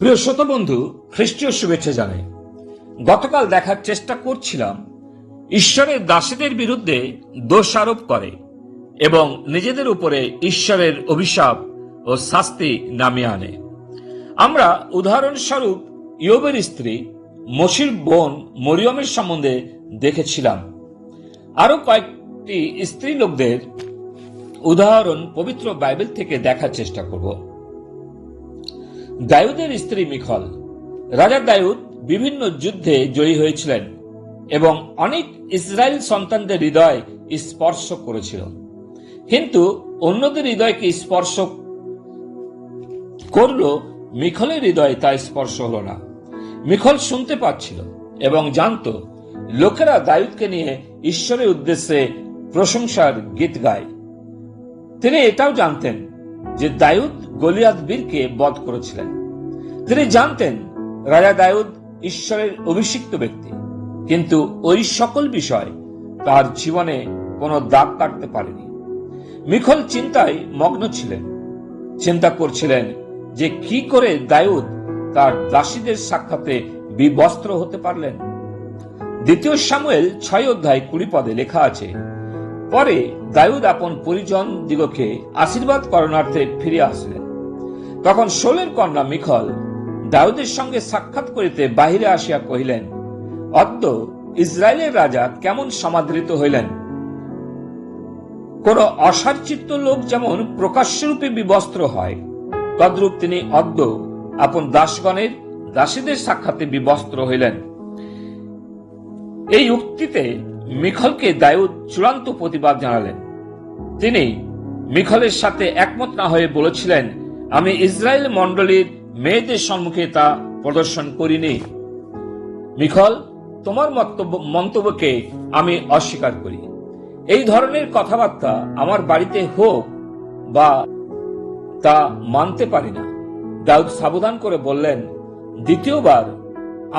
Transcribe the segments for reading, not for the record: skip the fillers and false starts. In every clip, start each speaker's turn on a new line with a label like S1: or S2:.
S1: প্রিয় শ্রোতা বন্ধু, খ্রিস্টীয় শুভেচ্ছা জানাই। গতকাল দেখার চেষ্টা করছিলাম ঈশ্বরের দাসীদের বিরুদ্ধে দোষ আরোপ করে এবং নিজেদের উপরে ঈশ্বরের অভিশাপ ও শাস্তি নামিয়ে আনে। আমরা উদাহরণস্বরূপ ইয়োবের স্ত্রী মসির বোন মরিয়মের সম্বন্ধে দেখেছিলাম। আরো কয়েকটি স্ত্রী লোকদের উদাহরণ পবিত্র বাইবেল থেকে দেখার চেষ্টা করব। দাউদের স্ত্রী মিখল। রাজা দাউদ বিভিন্ন যুদ্ধে জয়ী হয়েছিলেন এবং অনেক ইসরায়েল সন্তানদের হৃদয় স্পর্শ করেছিল, কিন্তু অন্যদের হৃদয়কে স্পর্শ করলো, মিখলের হৃদয়ে তা স্পর্শ হলো না। মিখল শুনতে পাচ্ছিল এবং জানতো লোকেরা দাউদকে নিয়ে ঈশ্বরের উদ্দেশ্যে প্রশংসার গীত গায়। তিনি এটাও জানতেন যে দাউদ গলিয়াত বীরকে বধ করেছিলেন। তিনি জানতেন রাজা দাউদ ঈশ্বরের অভিষিক্ত ব্যক্তি, কিন্তু ওই সকল বিষয় তার জীবনে কোনো দাগ কাটতে পারেনি। মিখল চিন্তায় মগ্ন ছিলেন, চিন্তা করছিলেন যে কি করে দাউদ তার দাসীদের সাক্ষাতে বিবস্ত্র হতে পারলেন। 2 শামুয়েল 6:20 লেখা আছে, পরে দাউদ আপন পরিজন দিগকে আশীর্বাদ করণার্থে ফিরে আসলেন। তখন শোলের কন্যা মিখল দাউদের সঙ্গে সাক্ষাৎ করিতে বাহিরে আসিয়া কহিলেন, অদ্য ইসরায়েলের রাজা কেমন সমাদৃত হইলেন। কোন অসারচিত্ত লোক যেমন প্রকাশ্যরূপে বিবস্ত্র হয়, তদ্রূপ তিনি অদ্য আপন দাসগণের দাসীদের সাক্ষাতে বিবস্ত্র হইলেন। এই উক্তিতে মিখলকে দাউদ চূড়ান্ত প্রতিবাদ জানালেন। তিনি মিখলের সাথে একমত না হয়ে বলেছিলেন, আমি ইসরায়েল মণ্ডলীর মেয়েদের সম্মুখে তা প্রদর্শন করিনি। মিখল, তোমার মন্তব্যকে আমি অস্বীকার করি। এই ধরনের কথাবার্তা আমার বাড়িতে হোক বা তা মানতে পারি না। দাউদ সাবধান করে বললেন, দ্বিতীয়বার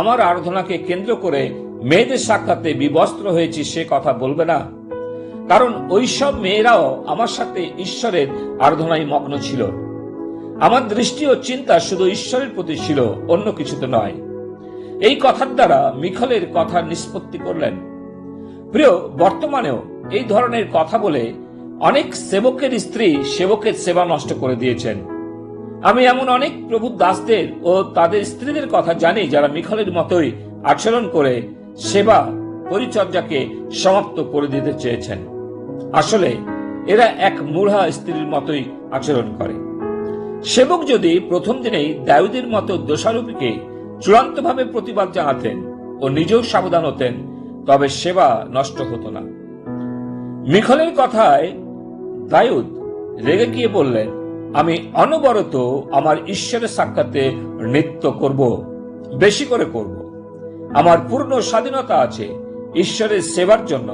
S1: আমার আরাধনাকে কেন্দ্র করে মেয়েদের সাক্ষাতে বিবস্ত্র হয়েছি সে কথা বলবে না, কারণ ওইসব মেয়েরাও আমার সাথে ঈশ্বরের আরাধনায় মগ্ন ছিল। আমার দৃষ্টি ও চিন্তা শুধু ঈশ্বরের প্রতি ছিল, অন্য কিছুতে নয়। এই কথার দ্বারা মিখলের কথা নিষ্পত্তি করলেন। প্রিয়, বর্তমানেও এই ধরনের কথা বলে অনেক সেবকের স্ত্রী সেবকের সেবা নষ্ট করে দিয়েছেন। আমি এমন অনেক প্রভুর দাসদের ও তাদের স্ত্রীদের কথা জানি যারা মিখলের মতোই আচরণ করে সেবা পরিচর্যাকে সমাপ্ত করে দিতে চেয়েছেন। আসলে এরা এক মূঢ়া স্ত্রীর মতোই আচরণ করে। সেবক যদি প্রথম দিনেই দাউদের মতো দোষারোপীকে চূড়ান্তভাবে প্রতিবাদ জানাতেন ও নিজেও সাবধান হতেন, তবে সেবা নষ্ট হতো না। মিখলের কথায় দাউদ রেগে গিয়ে বললেন, আমি অনবরত আমার ঈশ্বরের সাক্ষাতে নৃত্য করব, বেশি করে করব। আমার পূর্ণ স্বাধীনতা আছে ঈশ্বরের সেবার জন্য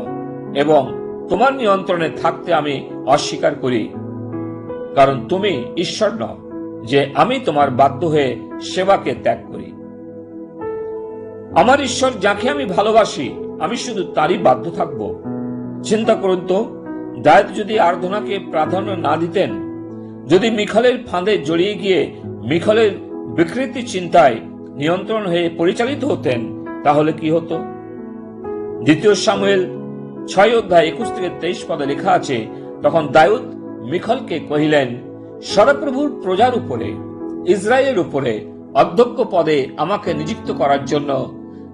S1: এবং তোমার নিয়ন্ত্রণে থাকতে আমি অস্বীকার করি, কারণ তুমি ঈশ্বর নও যে আমি তোমার বাধ্য হয়ে সেবাকে ত্যাগ করি। আমার ঈশ্বর যাকে আমি ভালোবাসি, আমি শুধু তারই বাধ্য থাকব। চিন্তা করুন তো, দাউদ যদি আরাধনাকে প্রাধান্য না দিতেন, যদি মিখলের ফাঁদে জড়িয়ে গিয়ে মিখলের বিকৃতি চিন্তায় নিয়ন্ত্রণ হয়ে পরিচালিত হতেন, তাহলে কি হতো? 2 শামুয়েল 6:21-23 লেখা আছে, তখন দাউদ মিখলকে কহিলেন, সদাপ্রভুর প্রজার উপরে ইসরায়েলের উপরে অধ্যক্ষ পদে আমাকে নিযুক্ত করার জন্য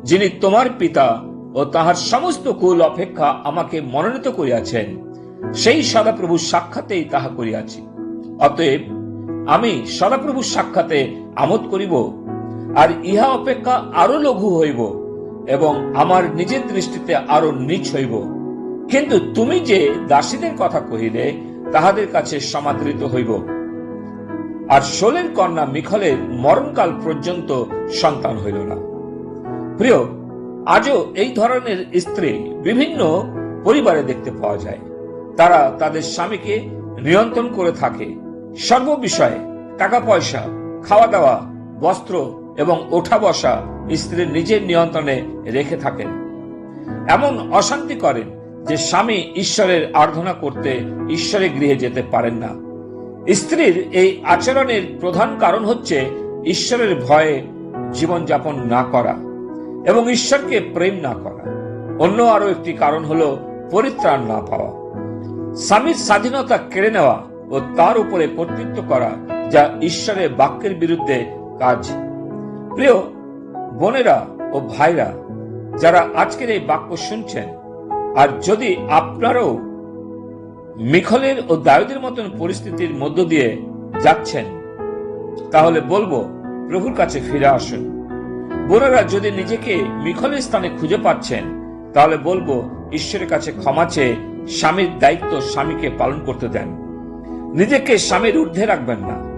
S1: যিনি তোমার পিতা ও তাহার সমস্ত কুল অপেক্ষা আমাকে মনোনীত করিয়াছেন, সেই সদাপ্রভুর সাক্ষাতেই তাহা করিয়াছি। অতএব আমি সদাপ্রভুর সাক্ষাতে আমোদ করিব, আর ইহা অপেক্ষা আরো লঘু হইব এবং আমার নিজের দৃষ্টিতে আরো নীচ হইব। কিন্তু তুমি যে দাসীদের কথা কহিলে তাহাদের কাছে সমাদৃত হইব। আর শোলের কন্যা মিখলের মরণকাল পর্যন্ত সন্তান হইল না। প্রিয়, আজও এই ধরনের স্ত্রী বিভিন্ন পরিবারে দেখতে পাওয়া যায়। তারা তাদের স্বামীকে নিয়ন্ত্রণ করে থাকে সর্ব বিষয়ে। টাকা পয়সা, খাওয়া দাওয়া, বস্ত্র এবং ওঠা বসা স্ত্রীর নিজের নিয়ন্ত্রণে রেখে থাকেন। এমন অশান্তি করেন যে স্বামী ঈশ্বরের আরাধনা করতে ঈশ্বরের গৃহে যেতে পারেন না। স্ত্রীর এই আচরণের প্রধান কারণ হচ্ছে ঈশ্বরের ভয়ে জীবনযাপন না করা এবং ঈশ্বরকে প্রেম না করা। অন্য আরো একটি কারণ হলো পরিত্রাণ না পাওয়া, স্বামীর স্বাধীনতা কেড়ে নেওয়া ও তার উপরে কর্তৃত্ব করা, যা ঈশ্বরের বাক্যের বিরুদ্ধে কাজ। প্রিয় বোনেরা ও ভাইরা, যারা আজকের এই বাক্য শুনছেন, আর যদি আপনারাও মিখলের ও দাউদের মতন পরিস্থিতির মধ্য দিয়ে যাচ্ছেন, তাহলে বলবো প্রভুর কাছে ফিরে আসুন। বোনেরা যদি নিজেকে মিখলের স্থানে খুঁজে পাচ্ছেন, তাহলে বলবো ঈশ্বরের কাছে ক্ষমা চেয়ে স্বামীর দায়িত্ব স্বামীকে পালন করতে দেন। নিজেকে স্বামীর ঊর্ধ্বে রাখবেন না।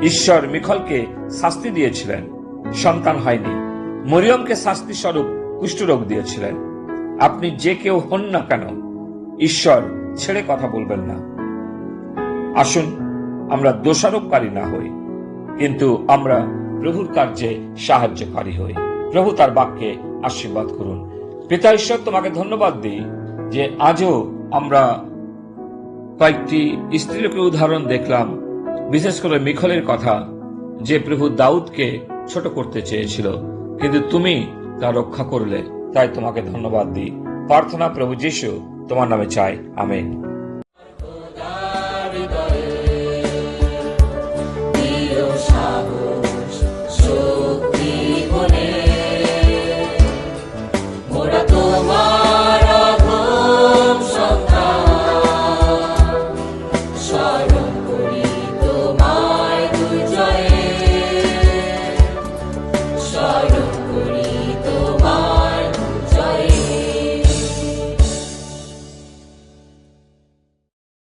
S1: ঈশ্বর মিখলকে শাস্তি দিয়েছিলেন, সন্তান হয়নি। মরিয়মকে শাস্তি স্বরূপ কুষ্ঠরোগ দিয়েছিলেন। আপনি যে কেউ হন না কেন, ঈশ্বর ছেড়ে কথা বলবেন না। আসুন আমরা দোষারোপকারী না হই, কিন্তু আমরা প্রভুর কার্যে সাহায্যকারী হই। প্রভু তার বাক্যে আশীর্বাদ করুন। পিতা ঈশ্বর, তোমাকে ধন্যবাদ দিই যে আজও আমরা কয়েকটি স্ত্রীলোকের উদাহরণ দেখলাম, বিশেষ করে মিখলের কথা, যে প্রভু দাউদকে ছোট করতে চেয়েছিল, কিন্তু তুমি তা রক্ষা করলে। তাই তোমাকে ধন্যবাদ দিই। প্রার্থনা প্রভু যীশু তোমার নামে চাই, আমেন।